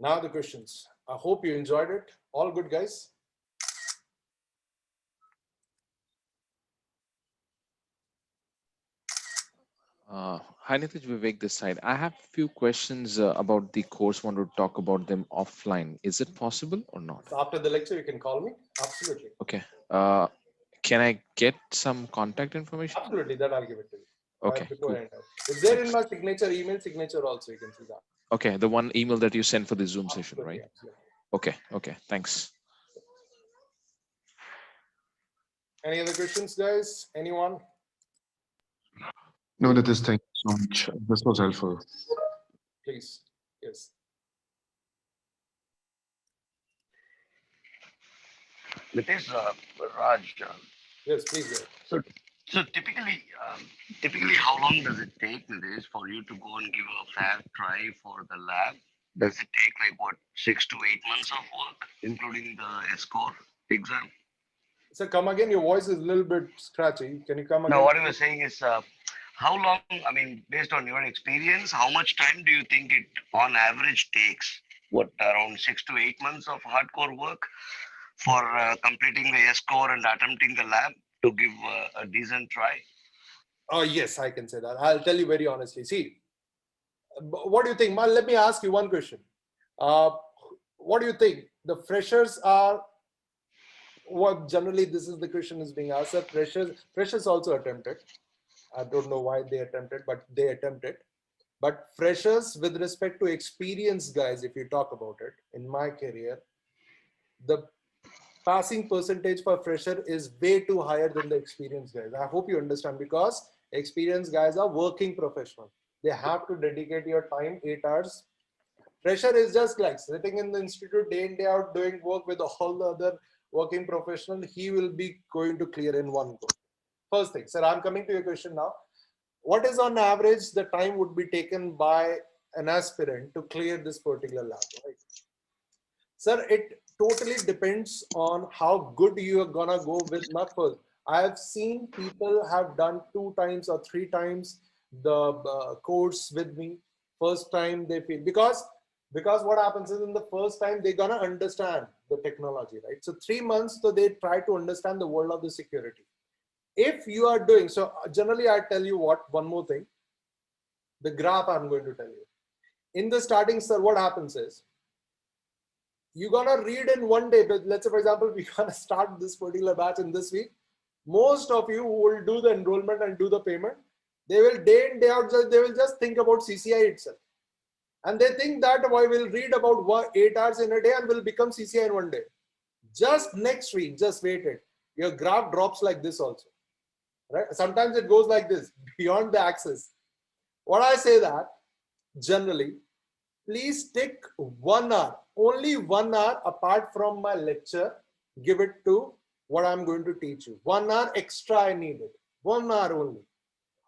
Now the questions. I hope you enjoyed it. All good, guys? Hi Nitish, Vivek this side. I have few questions about the course. Want to talk about them offline. Is it possible or not? So after the lecture, you can call me. Absolutely. Okay. Can I get some contact information? Absolutely. That I'll give it to you Okay, before cool. I end up. It's there in Thanks. my signature, email signature also. You can see that. Okay, the one email that you sent for the Zoom session, Absolutely. right? Absolutely. Okay, okay. Thanks. Any other questions, guys? Anyone? No, that is, thank you so much. This was helpful. Please. Yes. Nitesh, Raj, Yes, please. Go ahead. so so typically, how long does it take, Nitesh, for you to go and give a fair try for the lab? Does it take like what 6 to 8 months of work, including the score exam? So come again. Your voice is a little bit scratchy. Can you come Now, again? what I was saying is, how long? I mean, based on your experience, how much time do you think it, on average, takes? What, around 6 to 8 months of hardcore work for completing the score and attempting the lab to give a decent try? Oh, yes, I can say that. I'll tell you very honestly. See, what do you think? Let me ask you one question. Uh, what do you think? The freshers are what generally this is the question is being asked. That freshers also attempted. I don't know why they attempted, but they attempted. But freshers, with respect to experienced guys, if you talk about it, in my career, the passing percentage for fresher is way too higher than the experienced guys. I hope you understand because experienced guys are working professional. They have to dedicate your time 8 hours. Fresher is just like sitting in the institute day in day out doing work with all the other working professional. He will be going to clear in one go. First thing, sir, I'm coming to your question now. What is on average the time would be taken by an aspirant to clear this particular lab, right? Sir, it totally depends on how good you are gonna go with my first. I have seen people have done 2 times or 3 times the course with me. First time they feel because what happens is in the first time they're gonna understand the technology, right? So 3 months, so they try to understand the world of the security. If you are doing so, generally I tell you what one more thing. The graph I'm going to tell you. In the starting, sir, what happens is you're gonna read in one day, but let's say for example we're gonna start this particular batch in this week. Most of you who will do the enrollment and do the payment, they will day in day out they will just think about CCI itself, and they think that I will read about 8 hours in a day and will become CCI in one day. Just next week, just wait it, your graph drops like this also, right? Sometimes it goes like this beyond the axis. What I say that generally, please take 1 hour, only 1 hour apart from my lecture, give it to what I'm going to teach you. 1 hour extra I need it, 1 hour only.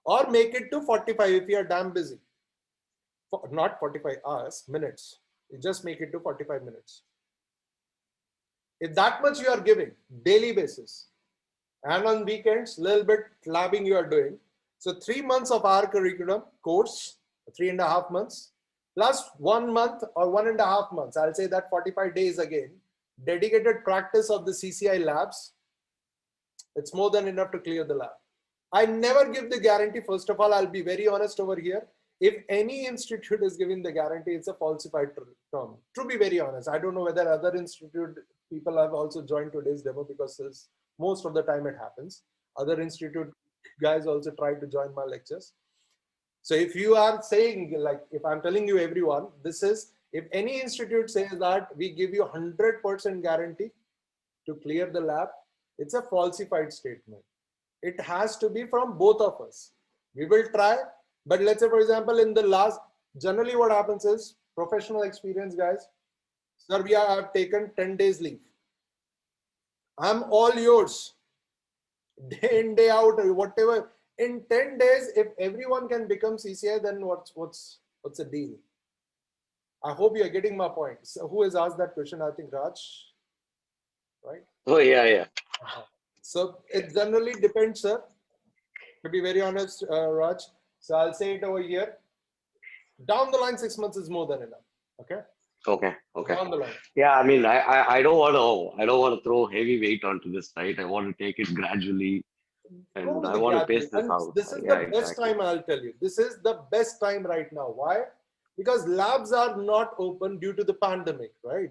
Or make it to 45 if you are damn busy. Not 45 hours, minutes. You just make it to 45 minutes. If that much you are giving, daily basis, and on weekends, little bit labbing you are doing. So 3 months of our curriculum course, 3.5 months, plus 1 month or 1.5 months, I'll say that 45 days again, dedicated practice of the CCI labs, it's more than enough to clear the lab. I never give the guarantee. First of all, I'll be very honest over here. If any institute is giving the guarantee, it's a falsified term. To be very honest, I don't know whether other institute people have also joined today's demo because most of the time it happens. Other institute guys also try to join my lectures. So if you are saying, like, if I'm telling you everyone, this is, if any institute says that we give you 100% guarantee to clear the lab, it's a falsified statement. It has to be from both of us. We will try, but let's say, for example, in the last, generally what happens is professional experience guys, sir, we have taken 10 days leave. I'm all yours, day in, day out, or whatever. In 10 days, if everyone can become CCI, then what's the deal? I hope you're getting my point. So who has asked that question? I think Raj, right? Oh, yeah, yeah. So it generally depends, sir. To be very honest, Raj. So I'll say it over here. Down the line, 6 months is more than enough. Okay. Okay. Okay. down the line. Yeah, I mean, I don't want to throw heavy weight onto this, right? I want to take it gradually, Go and with I the want to gradually. pace this And out. this is Yeah, the best exactly. time, I'll tell you. This is the best time right now. Why? Because labs are not open due to the pandemic, right?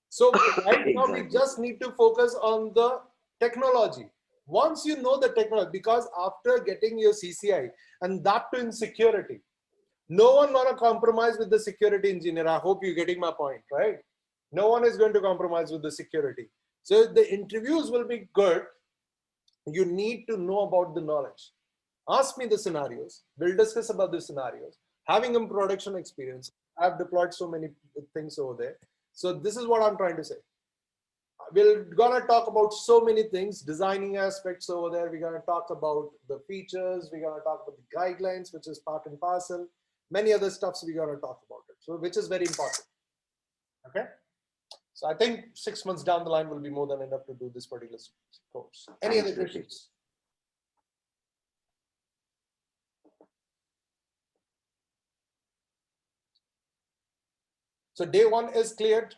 So right now we Exactly. just need to focus on the technology. Once you know the technology, because after getting your CCI and that too in security, no one gonna compromise with the security engineer. I hope you're getting my point, right? No one is going to compromise with the security. So the interviews will be good. You need to know about the knowledge. Ask me the scenarios. We'll discuss about the scenarios. Having a production experience, I've deployed so many things over there. So this is what I'm trying to say. We're gonna talk about so many things, designing aspects over there. We're gonna talk about the features. We're gonna talk about the guidelines, which is part and parcel. Many other stuffs we're gonna talk about it. So which is very important. Okay. So I think 6 months down the line will be more than enough to do this particular course. Any Thanks, other Rishi. questions? So day one is cleared.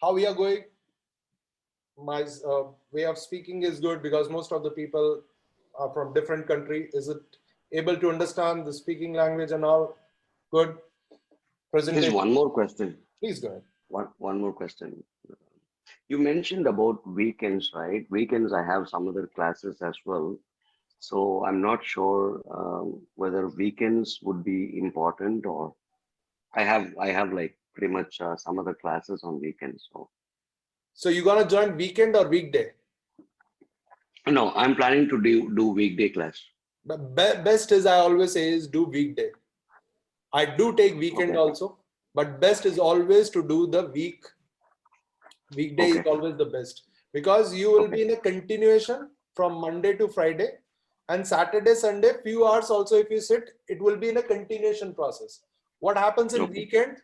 How we are going? My way of speaking is good because most of the people are from different country. Is it able to understand the speaking language and all? Good. Just Presentation. one more question. Please go ahead. One more question. You mentioned about weekends, right? Weekends, I have some other classes as well. So I'm not sure whether weekends would be important, or I have like pretty much some other classes on weekends. So So you gonna join weekend or weekday? no, I'm planning to do weekday class. But best is I always say is do weekday. I do take weekend Okay. also, but best is always to do the weekday is Okay. always the best because you will Okay. be in a continuation from Monday to Friday, and Saturday, Sunday, few hours also if you sit, it will be in a continuation process. What happens in Okay. weekend?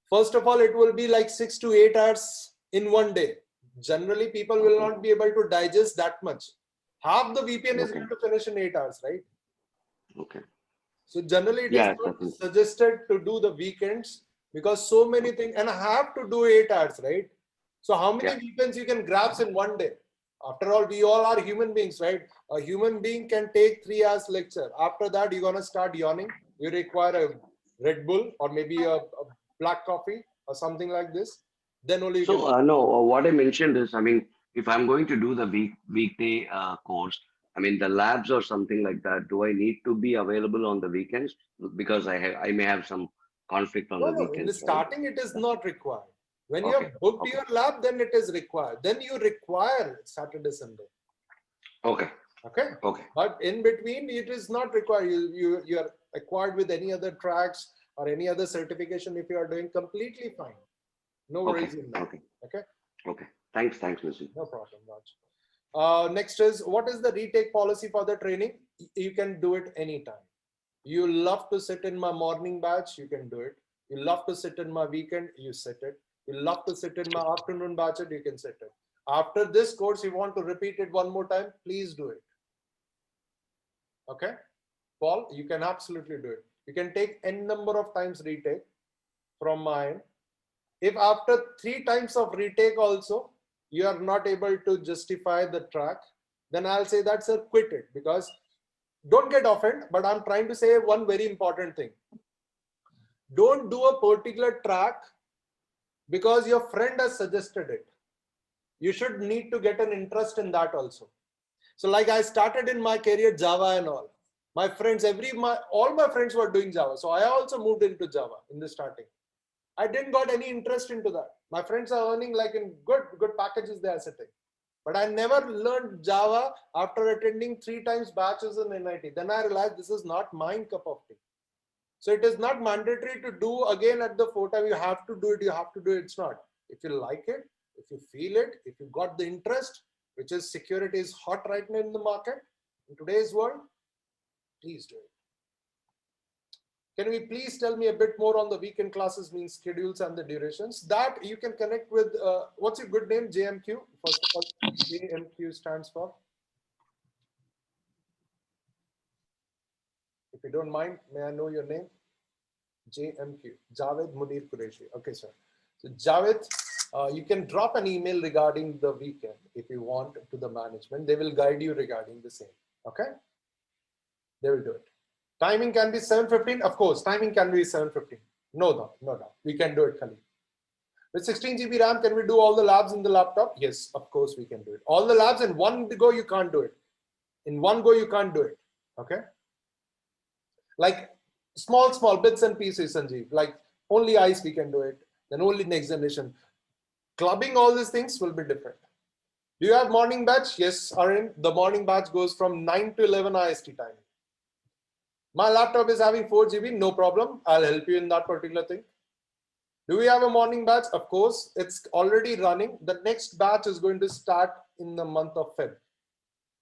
First of all, it will be like 6 to 8 hours in one day. Generally, people will Okay. not be able to digest that much. Half the VPN is Okay. going to finish in 8 hours, right? Okay. So generally, it is Yeah, not definitely. suggested to do the weekends because so many things, and I have to do 8 hours, right? So how many Yeah. weekends you can grasp in one day? After all, we all are human beings, right? A human being can take 3 hours lecture. After that, you're gonna start yawning. You require a Red Bull or maybe a black coffee or something like this. Then only you can. So no, what I mentioned is, I mean, if I'm going to do the weekday course, I mean the labs or something like that, do I need to be available on the weekends? Because I may have some conflict on No, the no. In the weekends, right? starting, it is not required. When you Okay. have booked Okay. your lab, then it is required. Then you require Saturday, Sunday. Okay. Okay, Okay. but in between it is not required. You are acquired with any other tracks or any other certification. If you are doing completely fine, no Okay. worries in that. Okay. Okay, Okay. Thanks, Lucy. no problem, Raj. Next is, what is the retake policy for the training? You can do it anytime. You love to sit in my morning batch, you can do it. You love to sit in my weekend, you sit it. You love to sit in my afternoon batch, you can sit it. After this course, you want to repeat it one more time, please do it. Okay, Paul, you can absolutely do it. You can take n number of times retake from mine. If after 3 times of retake also you are not able to justify the track, then I'll say that's a quit it, because don't get offended, but I'm trying to say one very important thing. Don't do a particular track because your friend has suggested it. You should need to get an interest in that also. So like I started in my career Java and all. My friends, all my friends were doing Java. So I also moved into Java in the starting. I didn't got any interest into that. My friends are earning like in good packages they are sitting. But I never learned Java after attending 3 times batches in NIT. Then I realized this is not my cup of tea. So it is not mandatory to do again at the 4 time. You have to do it. You have to do it. It's not. If you like it, if you feel it, if you got the interest, which is security is hot right now in the market in today's world, please do it. Can we please tell me a bit more on the weekend classes, means schedules and the durations? That you can connect with, what's your good name? JMQ. First of all, JMQ stands for, if you don't mind, may I know your name? JMQ, Javed Munir Qureshi. Okay, sir. So Javed, you can drop an email regarding the weekend if you want to the management. They will guide you regarding the same. Okay? They will do it. Timing can be 7:15. Of course, timing can be 7:15. No doubt, no doubt. We can do it, Khalid. With 16 GB RAM, can we do all the labs in the laptop? Yes, of course we can do it. All the labs in one go, you can't do it. In one go, you can't do it. Okay? Like small bits and pieces, Sanjeev. Like only ICE we can do it. Then only next generation. Clubbing all these things will be different. Do you have morning batch? Yes, Arun. The morning batch goes from 9 to 11 IST time. My laptop is having 4 GB, no problem. I'll help you in that particular thing. Do we have a morning batch? Of course, it's already running. The next batch is going to start in the month of Feb.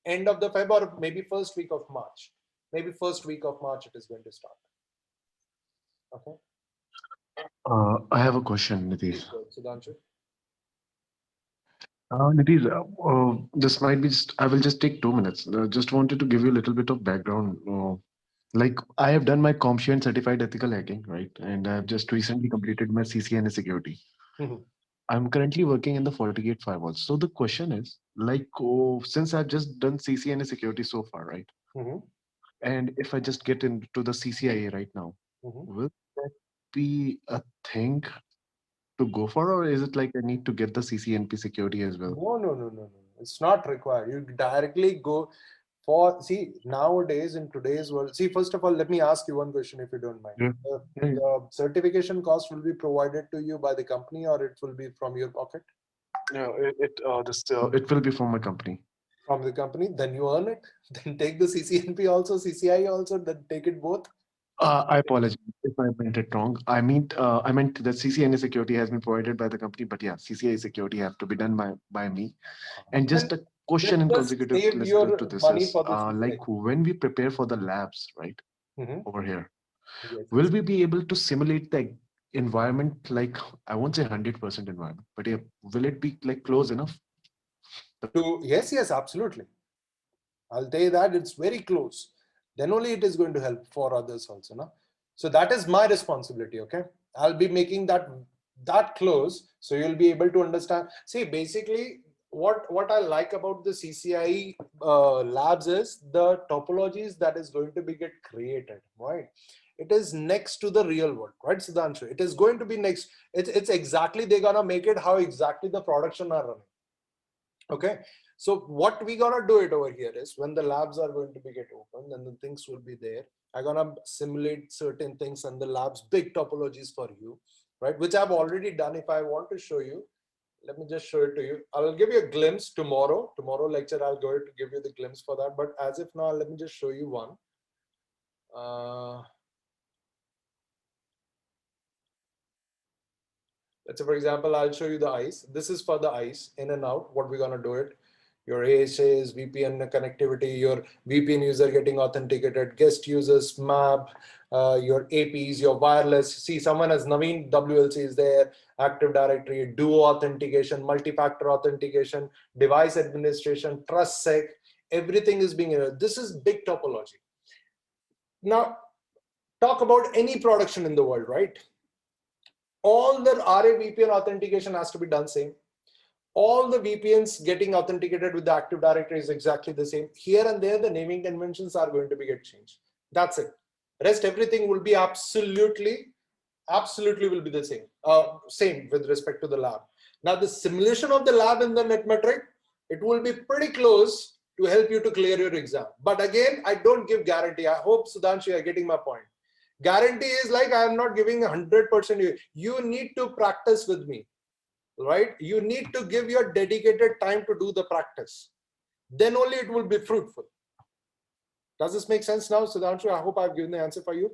End of the Feb or maybe first week of March. Maybe first week of March it is going to start. Okay. I have a question, Nitish. Sudhanshu. Nitish, this might be just, I will just take 2 minutes. Just wanted to give you a little bit of background. Like I have done my CompTIA certified ethical hacking, right? And I have just recently completed my CCNA security. Mhm. I'm currently working in the FortiGate firewalls. So the question is, like, since I've just done CCNA security so far, right? Mhm. And if I just get into the CCIE right now, Mhm. will that be a thing to go for, or is it like I need to get the CCNP security as well? No. It's not required. You directly go for, see, nowadays in today's world. See, first of all, let me ask you one question if you don't mind. Yeah. Yeah, yeah. The certification cost will be provided to you by the company or it will be from your pocket? Yeah, it will be from my company. From the company, then you earn it. Then take the CCNP also, CCI also, then take it both. I apologize if I meant it wrong. I meant that CCNA security has been provided by the company, but yeah, CCI security have to be done by me. And Then, just a question then in just consecutive save to your this money is for the CCI. like when we prepare for the labs, right, Mhm. over here, Yes. will we be able to simulate the environment, like I won't say 100% environment, but yeah, will it be like close enough? Yes, absolutely. I'll tell you that it's very close. Then only it is going to help for others also. No? So that is my responsibility. Okay. I'll be making that close. So you'll be able to understand. See, basically what I like about the CCIE labs is the topologies that is going to be get created, right? It is next to the real world, right, Sudhanshu? It is going to be next. It's exactly, they're gonna make it how exactly the production are running. Okay, so what we gonna do it over here is when the labs are going to be get open, then the things will be there. I'm gonna simulate certain things and the labs big topologies for you, right, which I've already done. If I want to show you, let me just show it to you. I'll give you a glimpse tomorrow lecture. I'll go to give you the glimpse for that, but as if now, let me just show you one. Let's say, for example, I'll show you the ICE. This is for the ICE, in and out, what we're gonna do it. Your ASAs, VPN connectivity, your VPN user getting authenticated, guest users, map, your APs, your wireless. See, someone has Naveen WLC is there, Active Directory, Duo authentication, multi-factor authentication, device administration, TrustSec, everything is being, this is big topology. Now, talk about any production in the world, right? All the RA VPN authentication has to be done same. All the VPNs getting authenticated with the Active Directory is exactly the same. Here and there, the naming conventions are going to be get changed. That's it. Rest everything will be absolutely will be the same. Same with respect to the lab. Now the simulation of the lab in the NetMetric, it will be pretty close to help you to clear your exam. But again, I don't give guarantee. I hope Sudhanshu, you are getting my point. Guarantee is like I am not giving 100%. You need to practice with me, right? You need to give your dedicated time to do the practice. Then only it will be fruitful. Does this make sense now, Sudhanshu? I hope I've given the answer for you.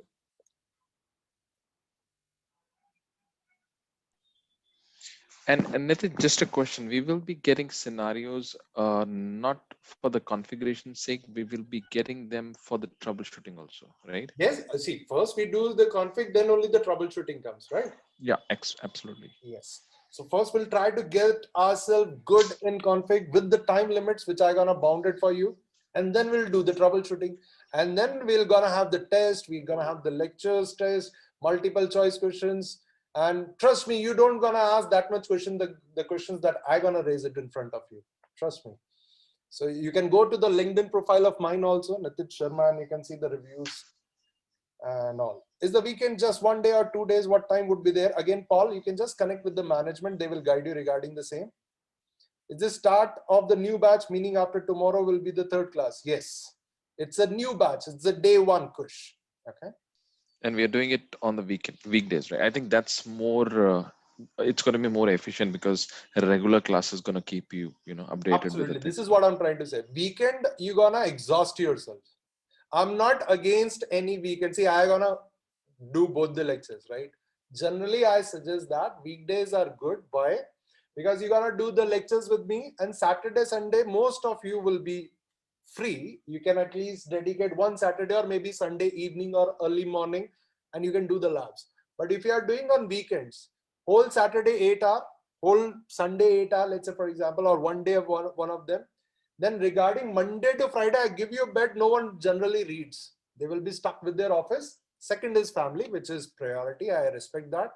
And Nitin, just a question. We will be getting scenarios not for the configuration sake, we will be getting them for the troubleshooting also, right? Yes, see, first we do the config, then only the troubleshooting comes, right? Yeah, absolutely. Yes. So first we'll try to get ourselves good in config with the time limits, which I'm gonna bound it for you. And then we'll do the troubleshooting. And then we're gonna have the test, we're gonna have the lectures test, multiple choice questions. And trust me, you don't gonna ask that much question, the questions that I gonna raise it in front of you. Trust me. So you can go to the LinkedIn profile of mine also, Nitin Sharma, and you can see the reviews and all. Is the weekend just 1 day or 2 days? What time would be there? Again, Paul, you can just connect with the management. They will guide you regarding the same. Is this start of the new batch, meaning after tomorrow will be the third class? Yes. It's a new batch. It's a day one, Kush. Okay. And we are doing it on the weekdays, right? I think that's more. It's going to be more efficient because a regular class is going to keep you, updated with the Absolutely. thing. This is what I'm trying to say. Weekend, you're gonna exhaust yourself. I'm not against any weekend. See, I'm gonna do both the lectures, right? Generally, I suggest that weekdays are good. Why? Because you're gonna do the lectures with me, and Saturday, Sunday, most of you will be free. You can at least dedicate one Saturday or maybe Sunday evening or early morning, and you can do the labs. But if you are doing on weekends, whole Saturday 8 hour, whole Sunday 8 hour, let's say for example, or one day of one of them, then regarding Monday to Friday, I give you a bet no one generally reads. They will be stuck with their office. Second is family, which is priority. I respect that.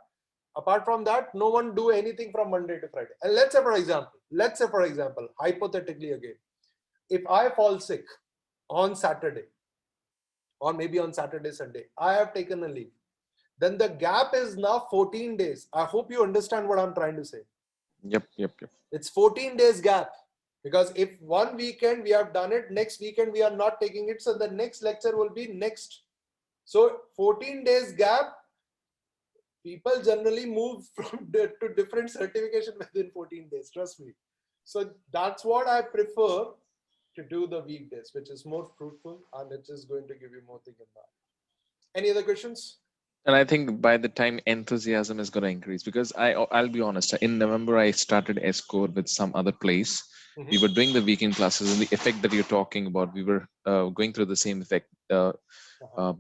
Apart from that, no one do anything from Monday to Friday. And let's say for example, hypothetically again, if I fall sick on Saturday or maybe on Saturday, Sunday, I have taken a leave. Then the gap is now 14 days. I hope you understand what I'm trying to say. Yep. It's 14 days gap. Because if one weekend we have done it, next weekend we are not taking it, so the next lecture will be next. So 14 days gap, people generally move from to different certification within 14 days, trust me. So that's what I prefer to do the weekdays, which is more fruitful and it is going to give you more thing in that. Any other questions? And I think by the time enthusiasm is going to increase, because I'll be honest, in November I started Escort with some other place. We were doing the weekend classes, and the effect that you're talking about, we were going through the same effect.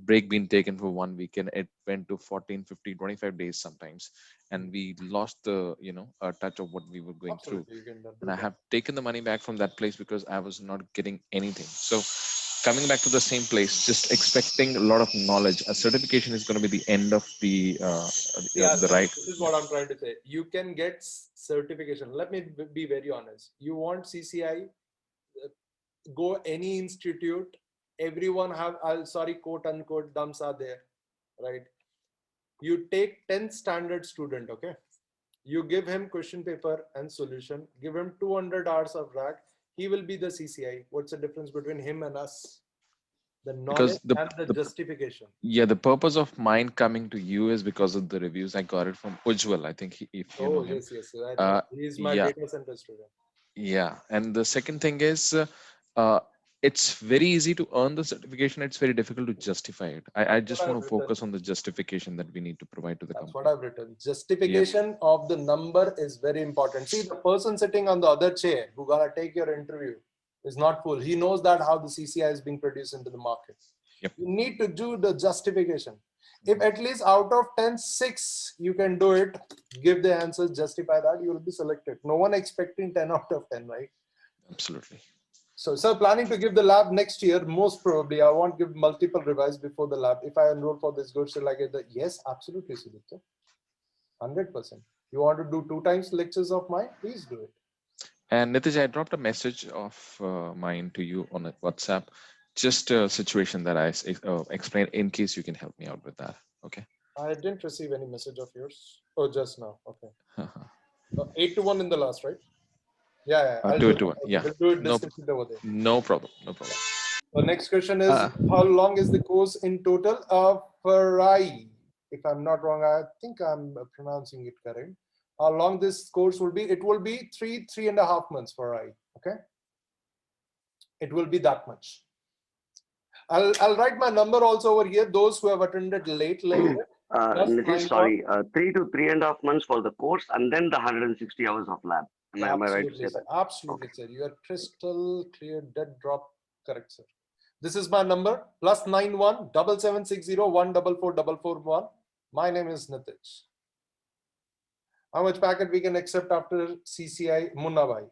Break being taken for 1 week, and it went to 14, 15, 25 days sometimes, and we lost the touch of what we were going through. Absolutely, you can do And I that. have taken the money back from that place because I was not getting anything. So coming back to the same place, just expecting a lot of knowledge. A certification is going to be the end of the right. This is what I'm trying to say. You can get certification. Let me be very honest. You want CCI, go any institute. Everyone have, sorry, quote unquote, dumps are there, right? You take 10th standard student, okay? You give him question paper and solution, give him 200 hours of rack, he will be the CCI. What's the difference between him and us? The knowledge Because the, and the the justification. yeah, the purpose of mine coming to you is because of the reviews I got it from Ujjwal. I think if you know Oh, him. yes. I know. He is my Yeah, data center student. yeah. And the second thing is, uh, it's very easy to earn the certification. It's very difficult to justify it. I That's what just I've want to written. focus on the justification that we need to provide to the That's what company. I've written. Yep. Justification of the number is very important. See, the person sitting on the other chair who gonna take your interview is not fool. He knows that how the CCI is being produced into the market. Yep. You need to do the justification. If at least out of 10, 6 you can do it, give the answers, justify that, you will be selected. No one expecting 10 out of 10, right? Absolutely. So, sir, planning to give the lab next year, most probably. I won't give multiple revise before the lab. If I enroll for this good, shall I get the yes? Absolutely, Sudipta. 100%. You want to do 2 times lectures of mine? Please do it. And Nitish, I dropped a message of mine to you on a WhatsApp. Just a situation that I explained in case you can help me out with that. Okay. I didn't receive any message of yours. Oh, just now. Okay. 8 to 1 in the last, right? Yeah. I'll Do do it it. to one. Okay. Yeah. We'll do it No, distinct over there. no problem. No problem. The next question is, Uh, how long is the course in total? For I, if I'm not wrong, I think I'm pronouncing it correct. How long this course will be? It will be 3.5 months for I. Okay. It will be that much. I'll write my number also over here. Those who have attended late, little bit, plus Nitish, 91. sorry, 3 to 3.5 months for the course and then the 160 hours of lab. Am I right to Absolutely, say sir. that? Absolutely, Okay. sir. You are crystal clear, dead drop, correct, sir. This is my number, plus 91 7760 1444441. My name is Nitish. How much packet we can accept after CCI? Munna bhai.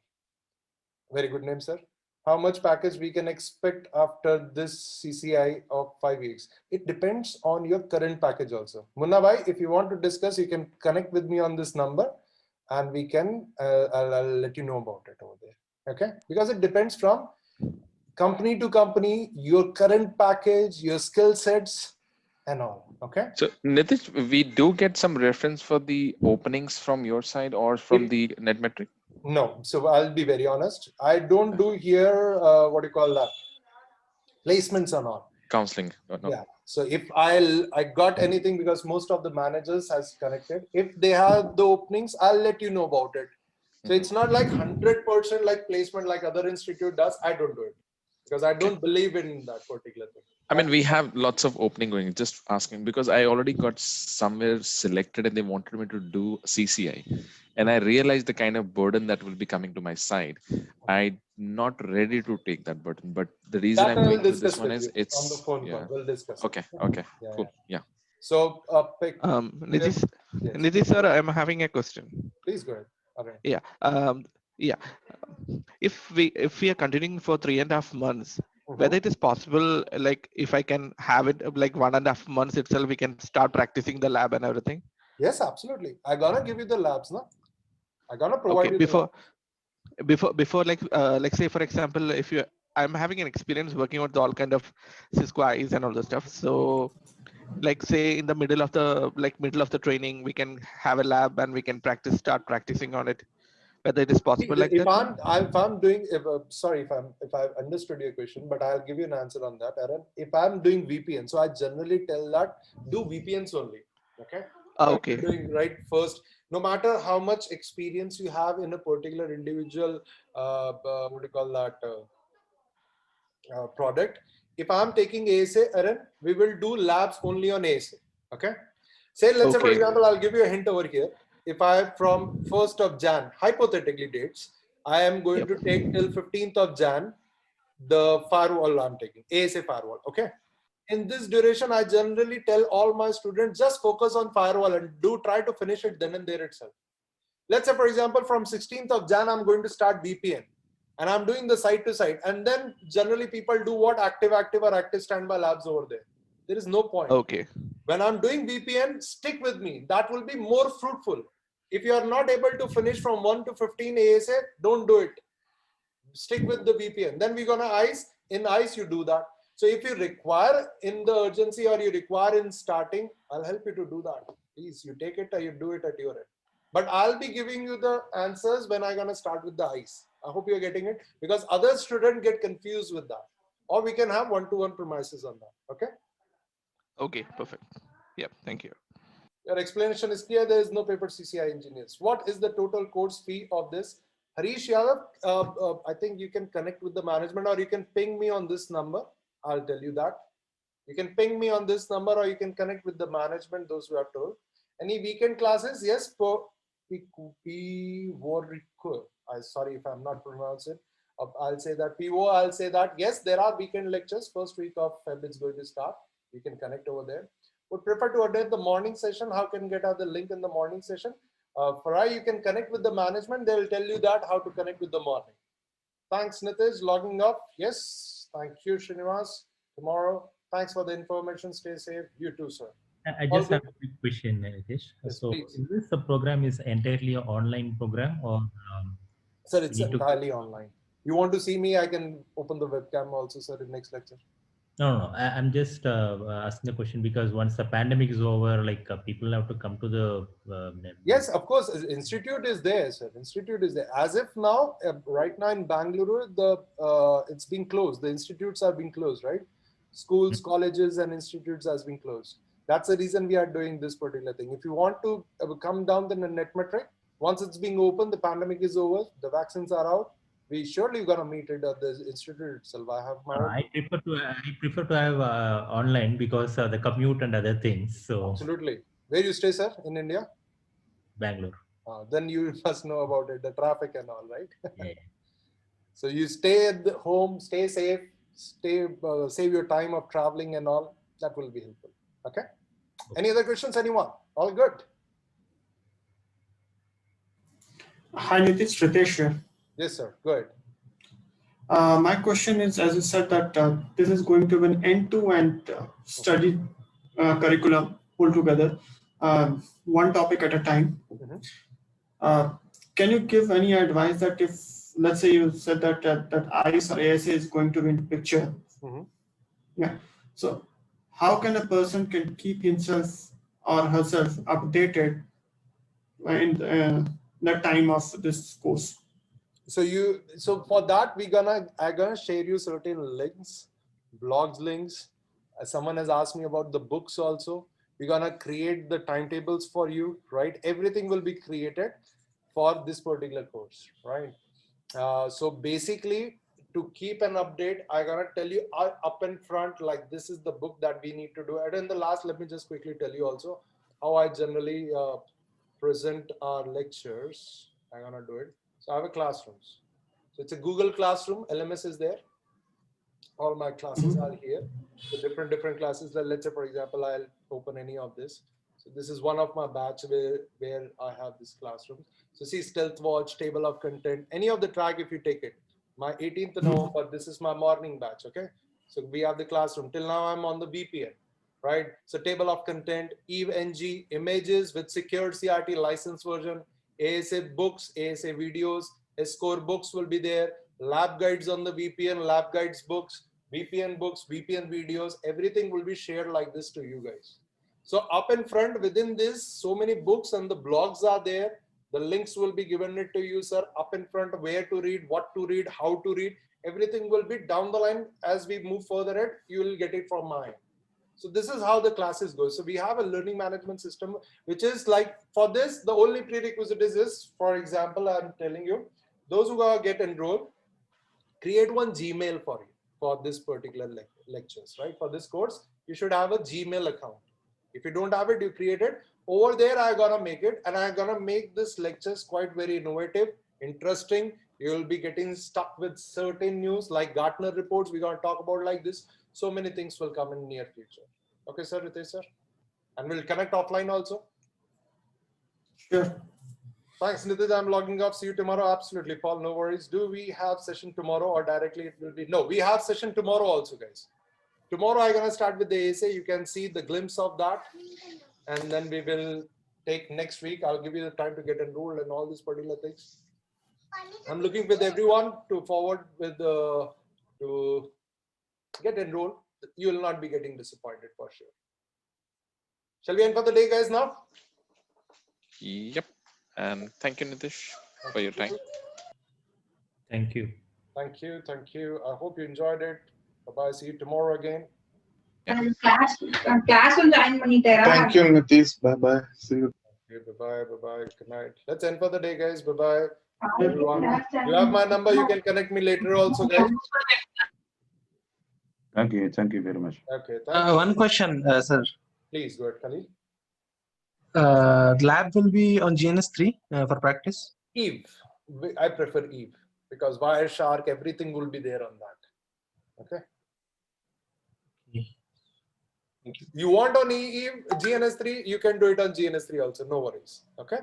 Very good name, sir. how much package we can expect after this CCI of 5 weeks. It depends on your current package also. Munna bhai, if you want to discuss, you can connect with me on this number and we can, I'll let you know about it over there. Okay, because it depends from company to company, your current package, your skill sets and all. Okay. So Nitish, we do get some reference for the openings from your side or from the NetMetric? No, so I'll be very honest. I don't do here, what do you call that? Placements and all. Counseling. No. Yeah. So if I got anything, because most of the managers has connected, if they have the openings, I'll let you know about it. So it's not like 100% like placement like other institute does. I don't do it because I don't believe in that particular thing. I mean, we have lots of opening going. Just asking because I already got somewhere selected and they wanted me to do CCI, and I realized the kind of burden that will be coming to my side. I'm not ready to take that burden, but the reason That I'm I will going through this discuss one with is you on the it's phone call. We'll discuss. okay. Okay, Yeah, cool. Yeah. So pick. Nitish, Yes. Nitish sir, I'm having a question. Please go ahead. All right. Yeah. Yeah. If we are continuing for 3.5 months, whether it is possible, like if I can have it like 1.5 months itself, we can start practicing the lab and everything. Yes, absolutely. I gonna give you the labs, no? I gonna provide Okay. you the Before like say for example, if you I'm having an experience working with all kind of CCIEs and all the stuff. So like say in the middle of the training, we can have a lab and we can start practicing on it. Whether it is possible like if that. I'm doing sorry if I've understood your question, but I'll give you an answer on that, Aaron. If I'm doing VPN, so I generally tell that do VPNs only. Okay. Okay. You're doing right first, no matter how much experience you have in a particular individual what do you call that product. If I'm taking ASA, Aaron, we will do labs only on ASA. Okay. Say, let's say, for Okay. example, I'll give you a hint over here. If I from 1st of Jan, hypothetically dates, I am going to take till 15th of Jan, the firewall I'm taking, ASA firewall. Okay. In this duration, I generally tell all my students just focus on firewall and do try to finish it then and there itself. Let's say, for example, from 16th of Jan, I'm going to start VPN and I'm doing the site to site. And then generally people do what active or active standby labs over there. There is no point. Okay. When I'm doing VPN, stick with me. That will be more fruitful. If you are not able to finish from 1 to 15 ASA, don't do it. Stick with the VPN. Then we're gonna ICE. In ICE, you do that. So if you require in the urgency or you require in starting, I'll help you to do that. Please, you take it or you do it at your end. But I'll be giving you the answers when I'm gonna start with the ICE. I hope you're getting it because other students get confused with that. Or we can have one-to-one premises on that. Okay. Okay. Perfect. Yeah. Thank you. Your explanation is clear. There is no paper CCI engineers. What is the total course fee of this? Harish Yadav, I think you can connect with the management or you can ping me on this number. I'll tell you that. You can ping me on this number or you can connect with the management, those who have told. Any weekend classes? Yes, sorry if I'm not pronouncing it. I'll say that PO, I'll say that. Yes, there are weekend lectures. First week of Feb it's going to start. You can connect over there. Would prefer to attend the morning session. How can get out the link in the morning session? Farai, you can connect with the management. They will tell you that how to connect with the morning. Thanks, Nitish. Logging up. Yes. Thank you, Srinivas. Tomorrow. Thanks for the information. Stay safe. You too, sir. I just have a quick question, Nitish. Yes, so, please. is this program is entirely an online program, or sir, it's entirely online. You want to see me? I can open the webcam also, sir, in next lecture. No. I'm just asking the question because once the pandemic is over, like people have to come to the. Yes, of course. Institute is there, sir. Institute is there. As if now, right now in Bangalore, it's been closed. The institutes are being closed, right? Schools, colleges, and institutes has been closed. That's the reason we are doing this particular thing. If you want to come down the NetMetric, once it's being open, the pandemic is over, the vaccines are out. We surely gonna meet it at the institute itself. I have my. I prefer to have online because the commute and other things. So absolutely. Where you stay, sir? In India? Bangalore. Then you must know about it, the traffic and all, right? Yeah. So you stay at the home, stay safe, save your time of traveling and all. That will be helpful. Okay. Any other questions? Anyone? All good. Hi, Nitish, Ritesh here. Yes, sir. Go ahead. My question is, as you said that this is going to be an end-to-end study curriculum altogether, one topic at a time. Uh, can you give any advice that if, let's say you said that ICE or ASA is going to be in picture, yeah. So how can a person can keep himself or herself updated in the time of this course? So for that I'm gonna share you certain links, blogs links. Someone has asked me about the books also. We're gonna create the timetables for you, right? Everything will be created for this particular course, right? So basically, to keep an update, I'm gonna tell you up in front, like this is the book that we need to do. And in the last, let me just quickly tell you also how I generally present our lectures. I'm gonna do it. So I have a classrooms. So it's a Google Classroom. LMS is there. All my classes are here. So different classes. Let's say, for example, I'll open any of this. So this is one of my batch where I have this classroom. So see Stealth Watch, table of content, any of the track if you take it. My 18th November, this is my morning batch, okay? So we have the classroom. Till now I'm on the VPN, right? So table of content, Eve NG, images with secured CRT license version, ASA books, ASA videos, score books will be there, lab guides on the VPN, lab guides books, VPN videos, everything will be shared like this to you guys. So up in front within this, so many books and the blogs are there. The links will be given it to you, sir, up in front, where to read, what to read, how to read. Everything will be down the line as we move further ahead. You will get it from my end. So this is how the classes go. So we have a learning management system, which is like for this, the only prerequisite is this. For example, I'm telling you, those who are get enrolled, create one Gmail for you for this particular lectures, right? For this course, you should have a Gmail account. If you don't have it, you create it. Over there, I'm gonna make it, and I'm gonna make this lectures quite very innovative, interesting. You will be getting stuck with certain news like Gartner reports. We're gonna talk about like this. So many things will come in near future. Okay, sir, Ritesh, sir, and we'll connect offline also. Sure. Thanks, Nitish. I'm logging off. See you tomorrow. Absolutely, Paul. No worries. Do we have session tomorrow or directly it will be? No, we have session tomorrow also, guys. Tomorrow I'm gonna start with the ASA. You can see the glimpse of that, and then we will take next week. I'll give you the time to get enrolled and all these particular things. I'm looking with everyone to forward with to get enrolled. You will not be getting disappointed for sure. Shall we end for the day, guys? Now. Yep. And thank you, Nitish, for your time. Thank you. Thank you. Thank you. I hope you enjoyed it. Bye-bye. See you tomorrow again. Class will join பண்ணிட்டேரா? Thank you, Nitish. Bye bye. See you. Bye-bye. Bye-bye. Good night. Let's end for the day, guys. Bye-bye. Everyone. You have my number. You can connect me later also, guys. Thank you. Thank you very much. Okay. Thank you. One question, sir. Please go ahead, Khalil. Lab will be on GNS3 for practice. Eve. I prefer Eve because Wireshark, everything will be there on that. Okay. You want on Eve GNS3, you can do it on GNS3 also. No worries. Okay.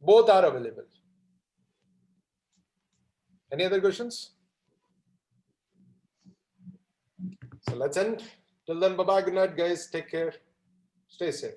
Both are available. Any other questions? So let's end. Till then, bye-bye. Good night, guys. Take care. Stay safe.